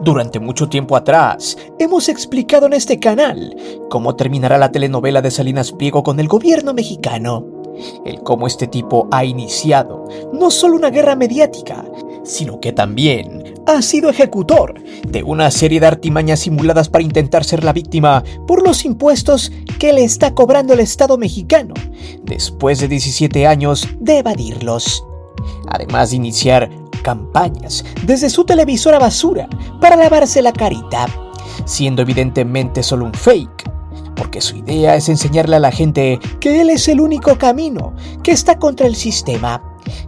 Durante mucho tiempo atrás, hemos explicado en este canal cómo terminará la telenovela de Salinas Pliego con el gobierno mexicano. El cómo este tipo ha iniciado no solo una guerra mediática, sino que también ha sido ejecutor de una serie de artimañas simuladas para intentar ser la víctima por los impuestos que le está cobrando el Estado mexicano, después de 17 años de evadirlos. Además de iniciar campañas desde su televisora basura para lavarse la carita, siendo evidentemente solo un fake, porque su idea es enseñarle a la gente que él es el único camino, que está contra el sistema,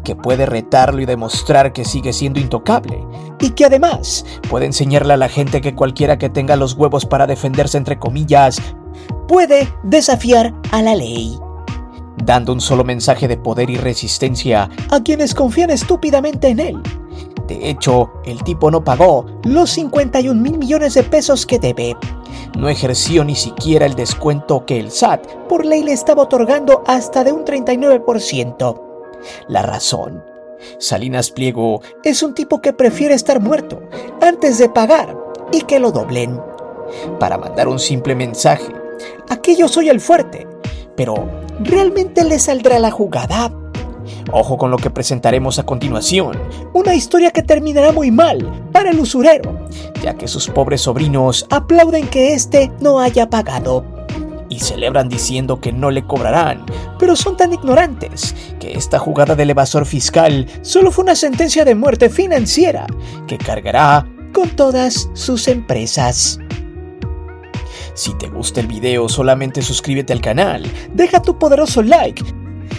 que puede retarlo y demostrar que sigue siendo intocable, y que además puede enseñarle a la gente que cualquiera que tenga los huevos para defenderse entre comillas, puede desafiar a la ley, dando un solo mensaje de poder y resistencia a quienes confían estúpidamente en él. De hecho, el tipo no pagó los 51 mil millones de pesos que debe. No ejerció ni siquiera el descuento que el SAT por ley le estaba otorgando hasta de un 39%. La razón: Salinas Pliego es un tipo que prefiere estar muerto antes de pagar y que lo doblen, para mandar un simple mensaje: aquí yo soy el fuerte. Pero ¿realmente le saldrá la jugada? Ojo con lo que presentaremos a continuación, una historia que terminará muy mal para el usurero, ya que sus pobres sobrinos aplauden que éste no haya pagado y celebran diciendo que no le cobrarán, pero son tan ignorantes que esta jugada del evasor fiscal solo fue una sentencia de muerte financiera que cargará con todas sus empresas. Si te gusta el video, solamente suscríbete al canal, deja tu poderoso like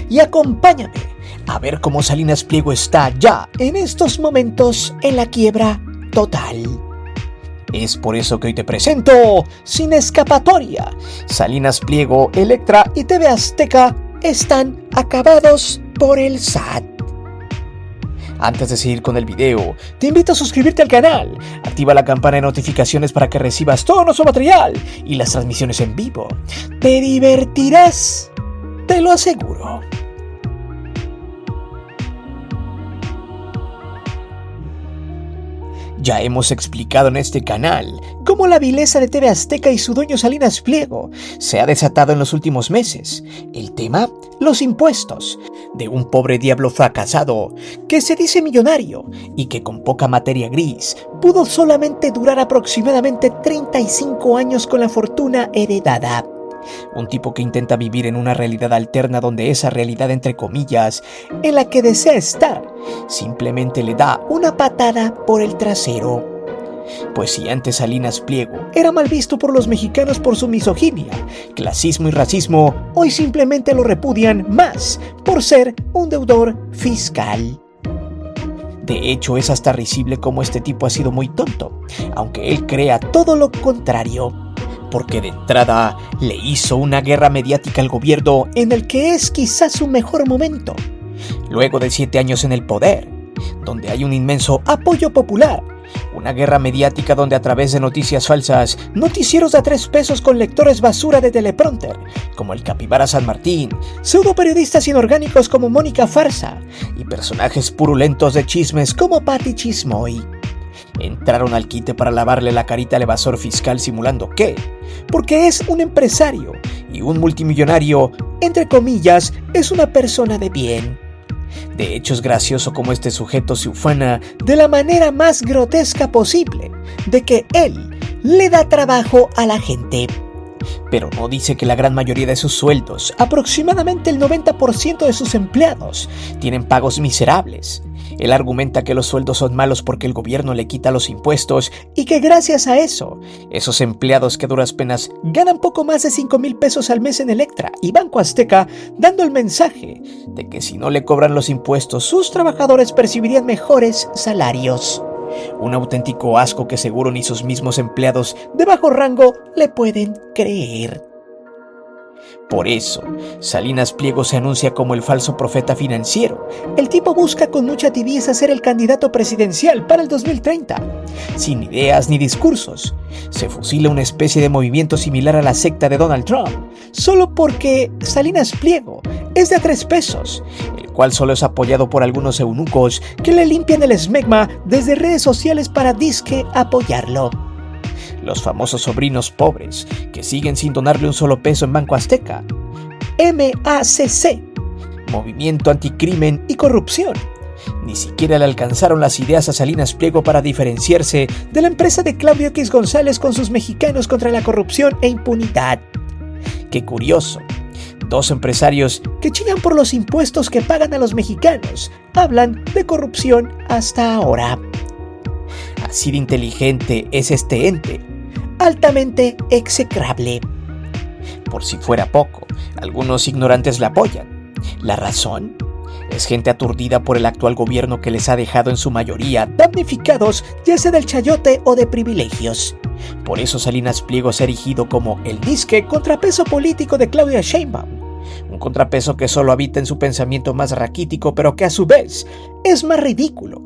y acompáñame a ver cómo Salinas Pliego está ya en estos momentos en la quiebra total. Es por eso que hoy te presento Sin Escapatoria. Salinas Pliego, Electra y TV Azteca están acabados por el SAT. Antes de seguir con el video, te invito a suscribirte al canal, activa la campana de notificaciones para que recibas todo nuestro material y las transmisiones en vivo. Te divertirás, te lo aseguro. Ya hemos explicado en este canal cómo la vileza de TV Azteca y su dueño Salinas Pliego se ha desatado en los últimos meses. El tema: los impuestos de un pobre diablo fracasado que se dice millonario y que con poca materia gris pudo solamente durar aproximadamente 35 años con la fortuna heredada. Un tipo que intenta vivir en una realidad alterna donde esa realidad, entre comillas, en la que desea estar, simplemente le da una patada por el trasero. Pues si antes Salinas Pliego era mal visto por los mexicanos por su misoginia, clasismo y racismo, hoy simplemente lo repudian más por ser un deudor fiscal. De hecho, es hasta risible cómo este tipo ha sido muy tonto, aunque él crea todo lo contrario. Porque de entrada le hizo una guerra mediática al gobierno en el que es quizás su mejor momento. Luego de 7 años en el poder, donde hay un inmenso apoyo popular, una guerra mediática donde a través de noticias falsas, noticieros de a 3 pesos con lectores basura de teleprompter, como el Capibara San Martín, pseudo periodistas inorgánicos como Mónica Farsa y personajes purulentos de chismes como Pati Chismoy, entraron al quite para lavarle la carita al evasor fiscal simulando que, porque es un empresario y un multimillonario, entre comillas, es una persona de bien. De hecho, es gracioso cómo este sujeto se ufana de la manera más grotesca posible de que él le da trabajo a la gente. Pero no dice que la gran mayoría de sus sueldos, aproximadamente el 90% de sus empleados, tienen pagos miserables. Él argumenta que los sueldos son malos porque el gobierno le quita los impuestos y que gracias a eso, esos empleados que a duras penas ganan poco más de 5,000 pesos al mes en Electra y Banco Azteca, dando el mensaje de que si no le cobran los impuestos, sus trabajadores percibirían mejores salarios. Un auténtico asco que seguro ni sus mismos empleados de bajo rango le pueden creer. Por eso, Salinas Pliego se anuncia como el falso profeta financiero. El tipo busca con mucha tibieza ser el candidato presidencial para el 2030, sin ideas ni discursos. Se fusila una especie de movimiento similar a la secta de Donald Trump, solo porque Salinas Pliego es de a 3 pesos, el cual solo es apoyado por algunos eunucos que le limpian el esmegma desde redes sociales para disque apoyarlo. Los famosos sobrinos pobres, que siguen sin donarle un solo peso en Banco Azteca. MACC, Movimiento Anticrimen y Corrupción. Ni siquiera le alcanzaron las ideas a Salinas Pliego para diferenciarse de la empresa de Claudio X González con sus mexicanos contra la corrupción e impunidad. Qué curioso. 2 empresarios que chillan por los impuestos que pagan a los mexicanos hablan de corrupción hasta ahora. Así de inteligente es este ente, altamente execrable. Por si fuera poco, algunos ignorantes la apoyan. ¿La razón? Es gente aturdida por el actual gobierno que les ha dejado en su mayoría damnificados, ya sea del chayote o de privilegios. Por eso Salinas Pliego se ha erigido como el disque contrapeso político de Claudia Sheinbaum. Un contrapeso que solo habita en su pensamiento más raquítico, pero que a su vez es más ridículo,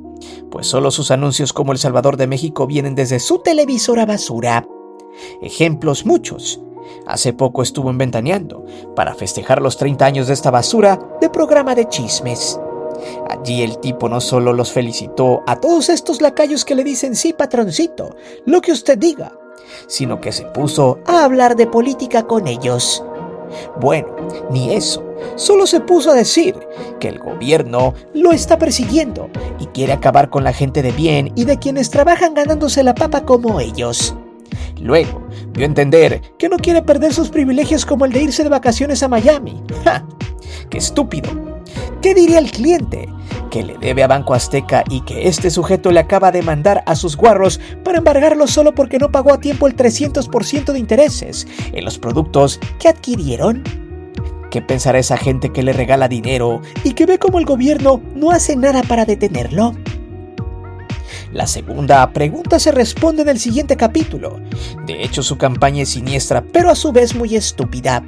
pues solo sus anuncios como El Salvador de México vienen desde su televisora basura. Ejemplos muchos. Hace poco estuvo en Ventaneando para festejar los 30 años de esta basura de programa de chismes. Allí el tipo no solo los felicitó a todos estos lacayos que le dicen sí patroncito, lo que usted diga, sino que se puso a hablar de política con ellos. Bueno, ni eso, solo se puso a decir que el gobierno lo está persiguiendo y quiere acabar con la gente de bien y de quienes trabajan ganándose la papa como ellos. Luego, dio a entender que no quiere perder sus privilegios como el de irse de vacaciones a Miami. ¡Ja! ¡Qué estúpido! ¿Qué diría el cliente? Que le debe a Banco Azteca y que este sujeto le acaba de mandar a sus guarros para embargarlo solo porque no pagó a tiempo el 300% de intereses en los productos que adquirieron. ¿Qué pensará esa gente que le regala dinero y que ve como el gobierno no hace nada para detenerlo? La segunda pregunta se responde en el siguiente capítulo. De hecho, su campaña es siniestra, pero a su vez muy estúpida,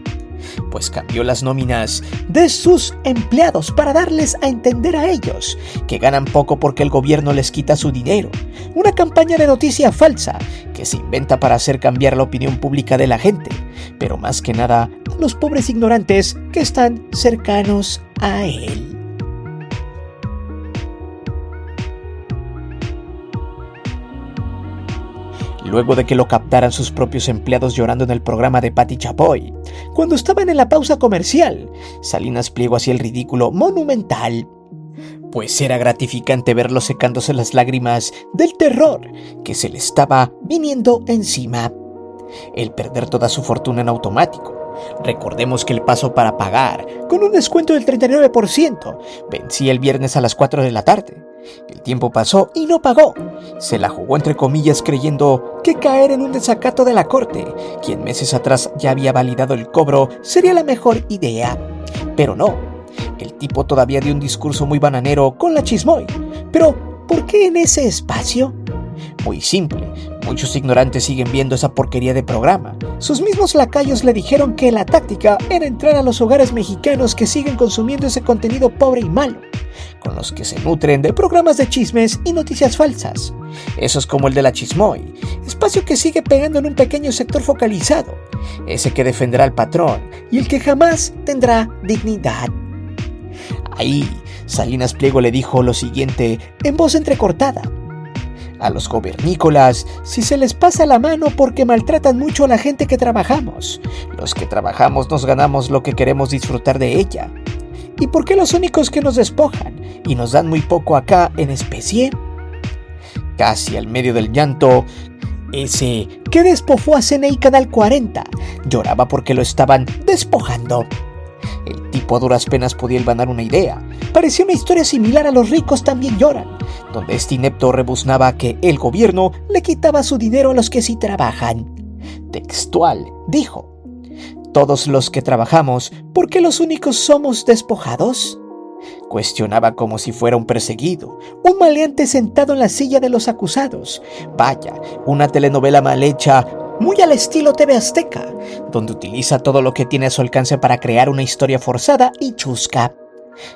pues cambió las nóminas de sus empleados para darles a entender a ellos que ganan poco porque el gobierno les quita su dinero. Una campaña de noticia falsa que se inventa para hacer cambiar la opinión pública de la gente, pero más que nada a los pobres ignorantes que están cercanos a él. Luego de que lo captaran sus propios empleados llorando en el programa de Pati Chapoy, cuando estaban en la pausa comercial, Salinas Pliego hacía el ridículo monumental, pues era gratificante verlo secándose las lágrimas del terror que se le estaba viniendo encima. El perder toda su fortuna en automático. Recordemos que el paso para pagar, con un descuento del 39%, vencía el viernes a las 4 de la tarde. El tiempo pasó y no pagó. Se la jugó entre comillas creyendo que caer en un desacato de la corte, quien meses atrás ya había validado el cobro, sería la mejor idea. Pero no, el tipo todavía dio un discurso muy bananero con la chismoy. Pero, ¿por qué en ese espacio? Muy simple, muchos ignorantes siguen viendo esa porquería de programa. Sus mismos lacayos le dijeron que la táctica era entrar a los hogares mexicanos que siguen consumiendo ese contenido pobre y malo, con los que se nutren de programas de chismes y noticias falsas. Eso es como el de la chismoy, espacio que sigue pegando en un pequeño sector focalizado, ese que defenderá al patrón y el que jamás tendrá dignidad. Ahí, Salinas Pliego le dijo lo siguiente en voz entrecortada: a los gobernícolas, si se les pasa la mano porque maltratan mucho a la gente que trabajamos. Los que trabajamos nos ganamos lo que queremos disfrutar de ella. ¿Y por qué los únicos que nos despojan y nos dan muy poco acá en especie? Casi al medio del llanto, ese que despojó a CNI Canal 40 lloraba porque lo estaban despojando. El tipo a duras penas podía hilvanar una idea. Parecía una historia similar a Los ricos también lloran, donde este inepto rebuznaba que el gobierno le quitaba su dinero a los que sí trabajan. Textual, dijo: ¿todos los que trabajamos, por qué los únicos somos despojados? Cuestionaba como si fuera un perseguido, un maleante sentado en la silla de los acusados. Vaya, una telenovela mal hecha muy al estilo TV Azteca, donde utiliza todo lo que tiene a su alcance para crear una historia forzada y chusca.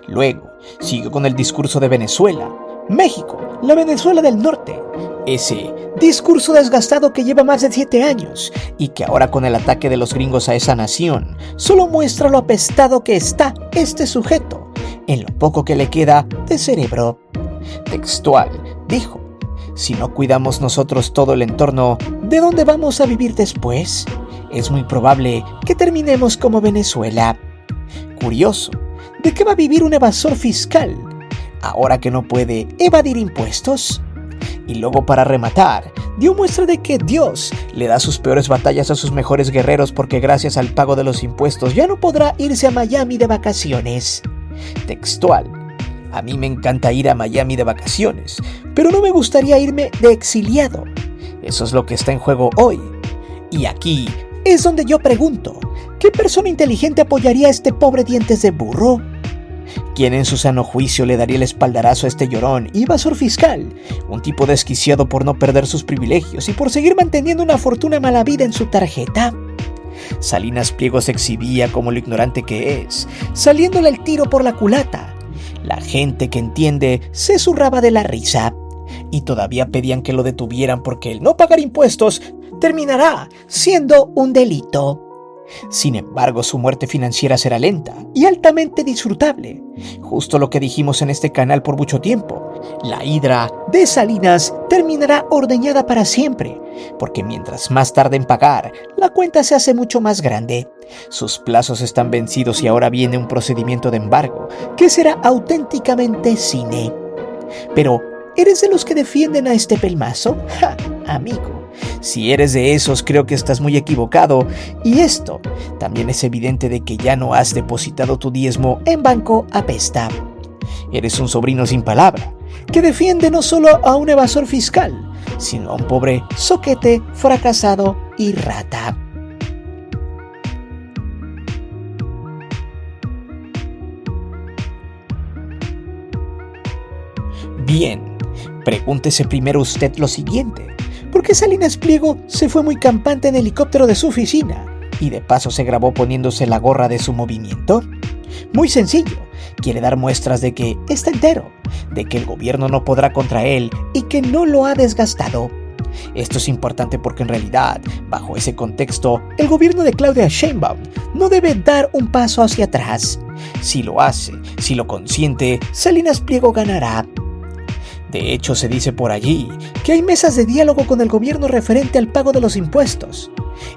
Luego, siguió con el discurso de Venezuela, México, la Venezuela del Norte, ese discurso desgastado que lleva más de 7 años y que ahora con el ataque de los gringos a esa nación, solo muestra lo apestado que está este sujeto, en lo poco que le queda de cerebro. Textual, dijo: si no cuidamos nosotros todo el entorno, ¿de dónde vamos a vivir después? Es muy probable que terminemos como Venezuela. Curioso, ¿de qué va a vivir un evasor fiscal ahora que no puede evadir impuestos? Y luego, para rematar, dio muestra de que Dios le da sus peores batallas a sus mejores guerreros porque gracias al pago de los impuestos ya no podrá irse a Miami de vacaciones. Textual: a mí me encanta ir a Miami de vacaciones, pero no me gustaría irme de exiliado. Eso es lo que está en juego hoy. Y aquí es donde yo pregunto, ¿qué persona inteligente apoyaría a este pobre dientes de burro? ¿Quién en su sano juicio le daría el espaldarazo a este llorón y evasor fiscal? Un tipo desquiciado por no perder sus privilegios y por seguir manteniendo una fortuna mala vida en su tarjeta. Salinas Pliego se exhibía como lo ignorante que es, saliéndole el tiro por la culata. La gente que entiende se zurraba de la risa y todavía pedían que lo detuvieran porque el no pagar impuestos terminará siendo un delito. Sin embargo, su muerte financiera será lenta y altamente disfrutable. Justo lo que dijimos en este canal por mucho tiempo. La hidra de Salinas terminará ordeñada para siempre, porque mientras más tarde en pagar, la cuenta se hace mucho más grande. Sus plazos están vencidos y ahora viene un procedimiento de embargo que será auténticamente cine. Pero, ¿eres de los que defienden a este pelmazo? ¡Ja, amigo! Si eres de esos, creo que estás muy equivocado, y esto también es evidente de que ya no has depositado tu diezmo en Banco Apesta. Eres un sobrino sin palabra, que defiende no solo a un evasor fiscal, sino a un pobre zoquete, fracasado y rata. Bien, pregúntese primero usted lo siguiente. ¿Por qué Salinas Pliego se fue muy campante en helicóptero de su oficina y de paso se grabó poniéndose la gorra de su movimiento? Muy sencillo, quiere dar muestras de que está entero, de que el gobierno no podrá contra él y que no lo ha desgastado. Esto es importante porque en realidad, bajo ese contexto, el gobierno de Claudia Sheinbaum no debe dar un paso hacia atrás. Si lo hace, si lo consiente, Salinas Pliego ganará. De hecho, se dice por allí que hay mesas de diálogo con el gobierno referente al pago de los impuestos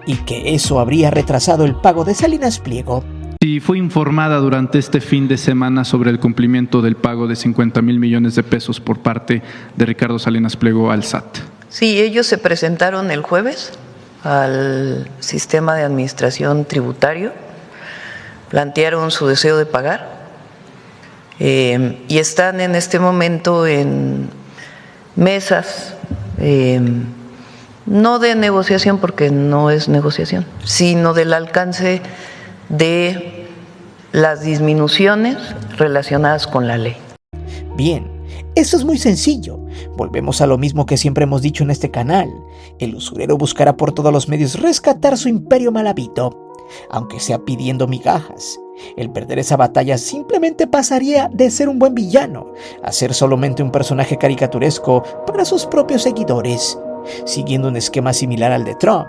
y que eso habría retrasado el pago de Salinas Pliego. Sí, fue informada durante este fin de semana sobre el cumplimiento del pago de 50,000 millones de pesos por parte de Ricardo Salinas Pliego al SAT. Sí, ellos se presentaron el jueves al sistema de administración tributario, plantearon su deseo de pagar. Y están en este momento en mesas, no de negociación porque no es negociación, sino del alcance de las disminuciones relacionadas con la ley. Bien, esto es muy sencillo. Volvemos a lo mismo que siempre hemos dicho en este canal. El usurero buscará por todos los medios rescatar su imperio mal habido, aunque sea pidiendo migajas. El perder esa batalla simplemente pasaría de ser un buen villano a ser solamente un personaje caricaturesco para sus propios seguidores, siguiendo un esquema similar al de Trump.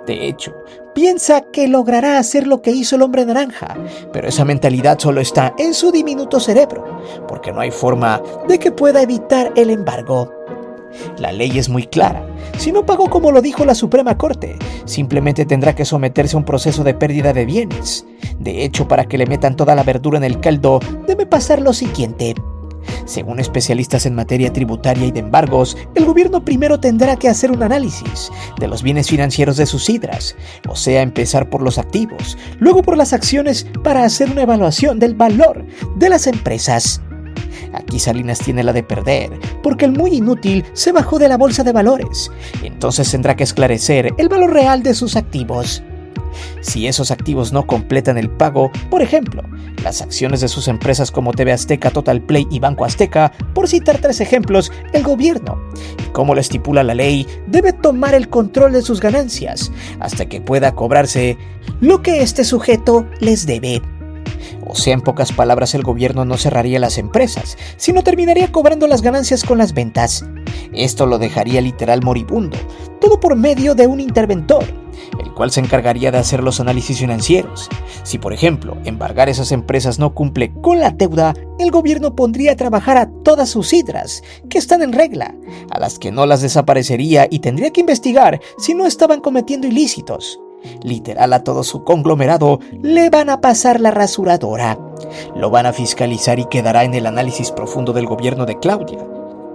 De hecho, piensa que logrará hacer lo que hizo el Hombre Naranja, pero esa mentalidad solo está en su diminuto cerebro, porque no hay forma de que pueda evitar el embargo. La ley es muy clara. Si no pagó como lo dijo la Suprema Corte, simplemente tendrá que someterse a un proceso de pérdida de bienes. De hecho, para que le metan toda la verdura en el caldo, debe pasar lo siguiente. Según especialistas en materia tributaria y de embargos, el gobierno primero tendrá que hacer un análisis de los bienes financieros de sus hidras, o sea, empezar por los activos, luego por las acciones para hacer una evaluación del valor de las empresas. Aquí Salinas tiene la de perder, porque el muy inútil se bajó de la bolsa de valores. Entonces tendrá que esclarecer el valor real de sus activos. Si esos activos no completan el pago, por ejemplo, las acciones de sus empresas como TV Azteca, Total Play y Banco Azteca, por citar 3 ejemplos, el gobierno, como lo estipula la ley, debe tomar el control de sus ganancias hasta que pueda cobrarse lo que este sujeto les debe. O sea, en pocas palabras, el gobierno no cerraría las empresas, sino terminaría cobrando las ganancias con las ventas. Esto lo dejaría literal moribundo, todo por medio de un interventor, el cual se encargaría de hacer los análisis financieros. Si, por ejemplo, embargar esas empresas no cumple con la deuda, el gobierno pondría a trabajar a todas sus hidras, que están en regla, a las que no las desaparecería y tendría que investigar si no estaban cometiendo ilícitos. Literal, a todo su conglomerado le van a pasar la rasuradora. Lo van a fiscalizar y quedará en el análisis profundo del gobierno de Claudia.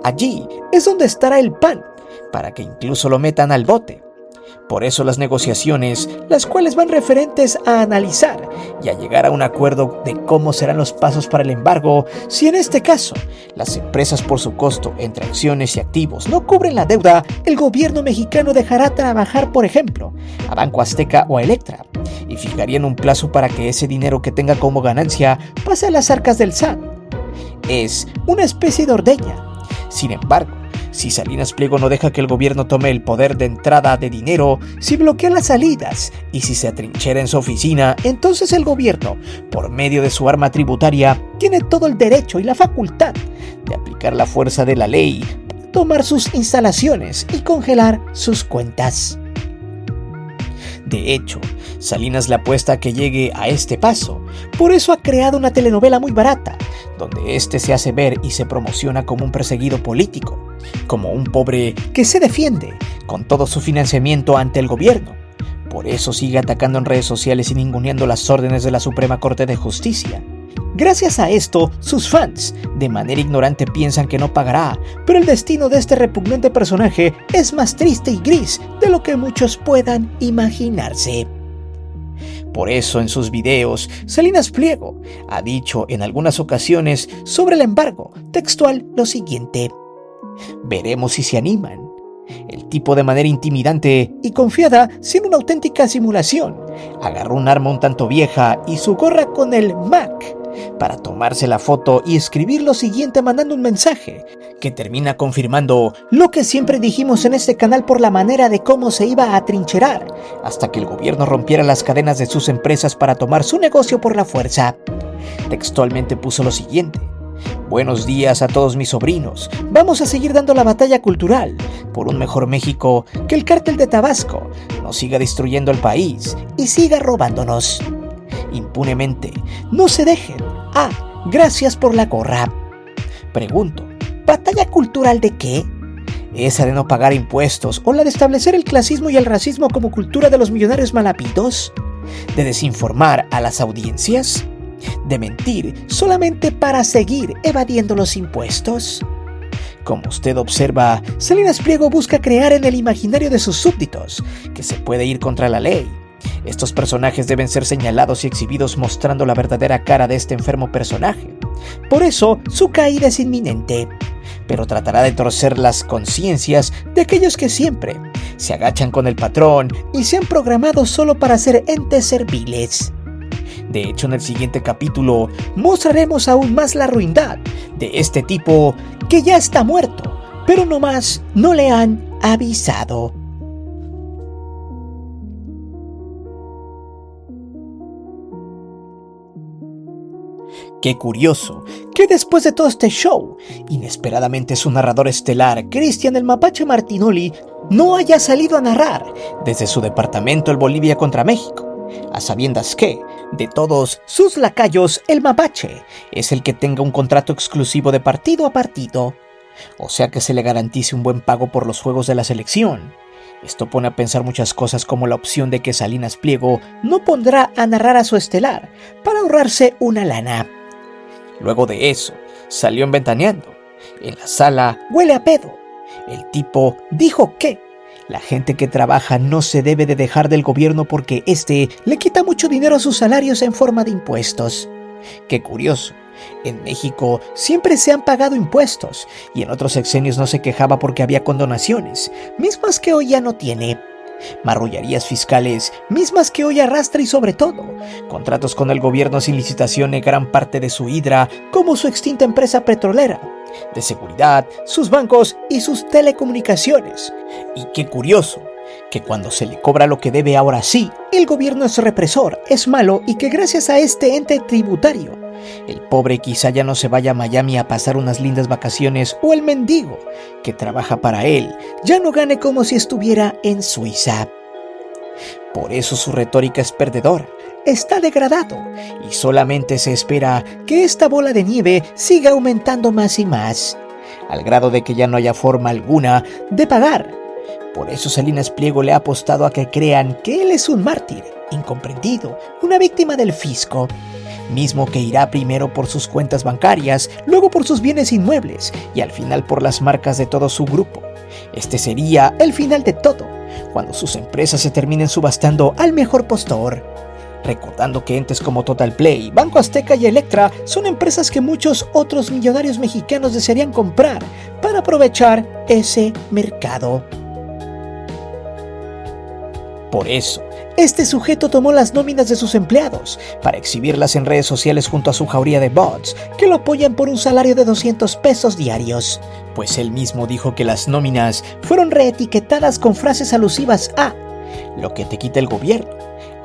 Allí es donde estará el PAN, para que incluso lo metan al bote. Por eso las negociaciones, las cuales van referentes a analizar y a llegar a un acuerdo de cómo serán los pasos para el embargo, si en este caso las empresas por su costo entre acciones y activos no cubren la deuda, el gobierno mexicano dejará trabajar, por ejemplo, a Banco Azteca o a Electra y fijarían un plazo para que ese dinero que tenga como ganancia pase a las arcas del SAT. Es una especie de ordeña. Sin embargo, si Salinas Pliego no deja que el gobierno tome el poder de entrada de dinero, si bloquea las salidas y si se atrinchera en su oficina, entonces el gobierno, por medio de su arma tributaria, tiene todo el derecho y la facultad de aplicar la fuerza de la ley, tomar sus instalaciones y congelar sus cuentas. De hecho, Salinas le apuesta a que llegue a este paso. Por eso ha creado una telenovela muy barata, donde este se hace ver y se promociona como un perseguido político, como un pobre que se defiende con todo su financiamiento ante el gobierno. Por eso sigue atacando en redes sociales y ninguneando las órdenes de la Suprema Corte de Justicia. Gracias a esto, sus fans, de manera ignorante, piensan que no pagará, pero el destino de este repugnante personaje es más triste y gris de lo que muchos puedan imaginarse. Por eso en sus videos, Salinas Pliego ha dicho en algunas ocasiones sobre el embargo textual lo siguiente: veremos si se animan. El tipo, de manera intimidante y confiada, sin una auténtica simulación, agarró un arma un tanto vieja y su gorra con el Mac para tomarse la foto y escribir lo siguiente mandando un mensaje que termina confirmando lo que siempre dijimos en este canal por la manera de cómo se iba a atrincherar hasta que el gobierno rompiera las cadenas de sus empresas para tomar su negocio por la fuerza. Textualmente puso lo siguiente: buenos días a todos mis sobrinos, vamos a seguir dando la batalla cultural por un mejor México, que el cártel de Tabasco no siga destruyendo el país y siga robándonos impunemente. No se dejen. Gracias por la gorra. Pregunto, ¿batalla cultural de qué? ¿Esa de no pagar impuestos o la de establecer el clasismo y el racismo como cultura de los millonarios malapidos? ¿De desinformar a las audiencias? ¿De mentir solamente para seguir evadiendo los impuestos? Como usted observa, Salinas Pliego busca crear en el imaginario de sus súbditos que se puede ir contra la ley. Estos personajes deben ser señalados y exhibidos mostrando la verdadera cara de este enfermo personaje. Por eso, su caída es inminente. Pero tratará de torcer las conciencias de aquellos que siempre se agachan con el patrón y se han programado solo para ser entes serviles. De hecho, en el siguiente capítulo mostraremos aún más la ruindad de este tipo que ya está muerto, pero nomás no le han avisado. Qué curioso que después de todo este show, inesperadamente su narrador estelar, Cristian el Mapache Martinoli, no haya salido a narrar desde su departamento el Bolivia contra México, a sabiendas que, de todos sus lacayos, el Mapache es el que tenga un contrato exclusivo de partido a partido, o sea que se le garantice un buen pago por los juegos de la selección. Esto pone a pensar muchas cosas, como la opción de que Salinas Pliego no pondrá a narrar a su estelar para ahorrarse una lana. Luego de eso, salió en Ventaneando. En la sala huele a pedo. El tipo dijo que la gente que trabaja no se debe de dejar del gobierno porque este le quita mucho dinero a sus salarios en forma de impuestos. Qué curioso. En México siempre se han pagado impuestos y en otros sexenios no se quejaba porque había condonaciones, mismas que hoy ya no tiene. marrullarías fiscales, mismas que hoy arrastra y sobre todo, contratos con el gobierno sin licitación en gran parte de su hidra, como su extinta empresa petrolera, de seguridad, sus bancos y sus telecomunicaciones. Y qué curioso, que cuando se le cobra lo que debe ahora sí, el gobierno es represor, es malo y que gracias a este ente tributario, el pobre quizá ya no se vaya a Miami a pasar unas lindas vacaciones o el mendigo, que trabaja para él, ya no gane como si estuviera en Suiza. Por eso su retórica es perdedora, está degradado y solamente se espera que esta bola de nieve siga aumentando más y más, al grado de que ya no haya forma alguna de pagar. Por eso Salinas Pliego le ha apostado a que crean que él es un mártir, incomprendido, una víctima del fisco, mismo que irá primero por sus cuentas bancarias, luego por sus bienes inmuebles y al final por las marcas de todo su grupo. Este sería el final de todo, cuando sus empresas se terminen subastando al mejor postor. Recordando que entes como Total Play, Banco Azteca y Electra son empresas que muchos otros millonarios mexicanos desearían comprar para aprovechar ese mercado. Por eso, este sujeto tomó las nóminas de sus empleados para exhibirlas en redes sociales junto a su jauría de bots que lo apoyan por un salario de 200 pesos diarios, pues él mismo dijo que las nóminas fueron reetiquetadas con frases alusivas a lo que te quita el gobierno.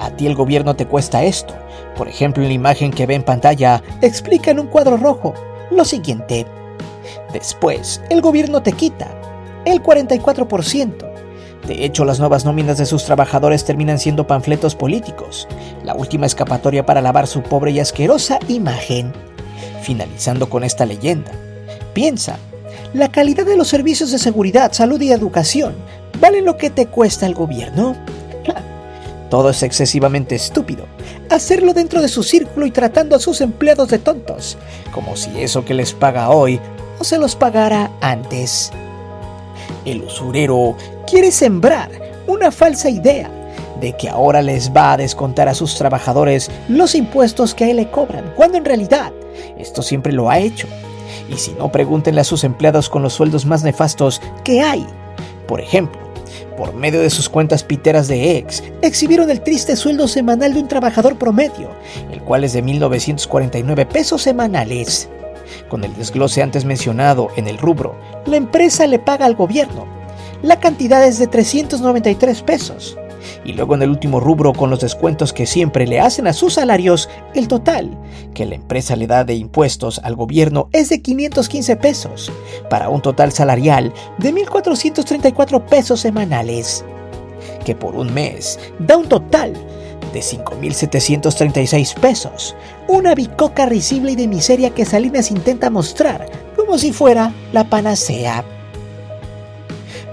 A ti el gobierno te cuesta esto. Por ejemplo, en la imagen que ve en pantalla, explica en un cuadro rojo lo siguiente. Después, el gobierno te quita el 44%. De hecho, las nuevas nóminas de sus trabajadores terminan siendo panfletos políticos, la última escapatoria para lavar su pobre y asquerosa imagen. Finalizando con esta leyenda, piensa, ¿la calidad de los servicios de seguridad, salud y educación vale lo que te cuesta el gobierno? Todo es excesivamente estúpido. Hacerlo dentro de su círculo y tratando a sus empleados de tontos, como si eso que les paga hoy no se los pagara antes. El usurero quiere sembrar una falsa idea de que ahora les va a descontar a sus trabajadores los impuestos que a él le cobran, cuando en realidad esto siempre lo ha hecho. Y si no, pregúntenle a sus empleados con los sueldos más nefastos que hay. Por ejemplo, por medio de sus cuentas piteras de ex, exhibieron el triste sueldo semanal de un trabajador promedio, el cual es de 1,949 pesos semanales. Con el desglose antes mencionado en el rubro, la empresa le paga al gobierno. La cantidad es de 393 pesos. Y luego en el último rubro, con los descuentos que siempre le hacen a sus salarios, el total que la empresa le da de impuestos al gobierno es de 515 pesos, para un total salarial de 1,434 pesos semanales, que por un mes da un total de 5,736 pesos, una bicoca risible y de miseria que Salinas intenta mostrar como si fuera la panacea.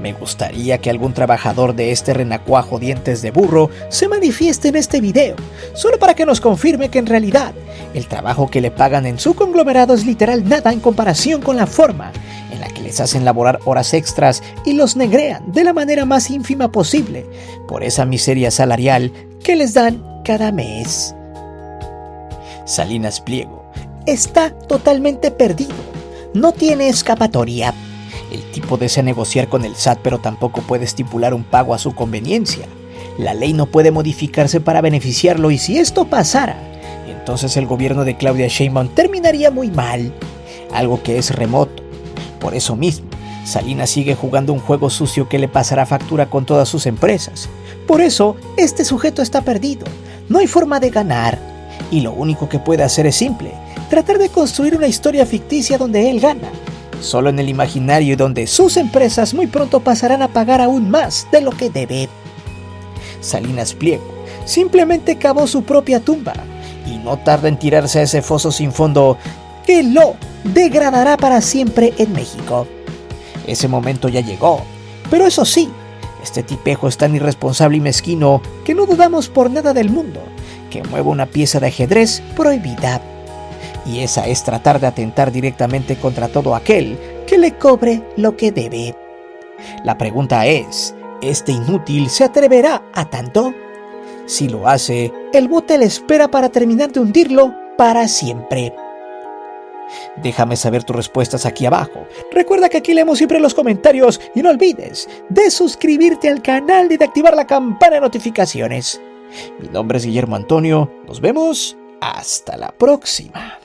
Me gustaría que algún trabajador de este renacuajo dientes de burro se manifieste en este video, solo para que nos confirme que en realidad el trabajo que le pagan en su conglomerado es literal nada en comparación con la forma en la que les hacen laborar horas extras y los negrean de la manera más ínfima posible por esa miseria salarial que les dan cada mes. Salinas Pliego está totalmente perdido, no tiene escapatoria. El tipo desea negociar con el SAT, pero tampoco puede estipular un pago a su conveniencia. La ley no puede modificarse para beneficiarlo y si esto pasara, entonces el gobierno de Claudia Sheinbaum terminaría muy mal, algo que es remoto. Por eso mismo, Salinas sigue jugando un juego sucio que le pasará factura con todas sus empresas. Por eso, este sujeto está perdido, no hay forma de ganar, y lo único que puede hacer es simple, tratar de construir una historia ficticia donde él gana, solo en el imaginario y donde sus empresas muy pronto pasarán a pagar aún más de lo que debe. Salinas Pliego simplemente cavó su propia tumba y no tarda en tirarse a ese foso sin fondo que lo degradará para siempre en México. Ese momento ya llegó, pero eso sí, este tipejo es tan irresponsable y mezquino que no dudamos por nada del mundo que mueva una pieza de ajedrez prohibida. Y esa es tratar de atentar directamente contra todo aquel que le cobre lo que debe. La pregunta es, ¿este inútil se atreverá a tanto? Si lo hace, el bote le espera para terminar de hundirlo para siempre. Déjame saber tus respuestas aquí abajo. Recuerda que aquí leemos siempre los comentarios y no olvides de suscribirte al canal y de activar la campana de notificaciones. Mi nombre es Guillermo Antonio. Nos vemos hasta la próxima.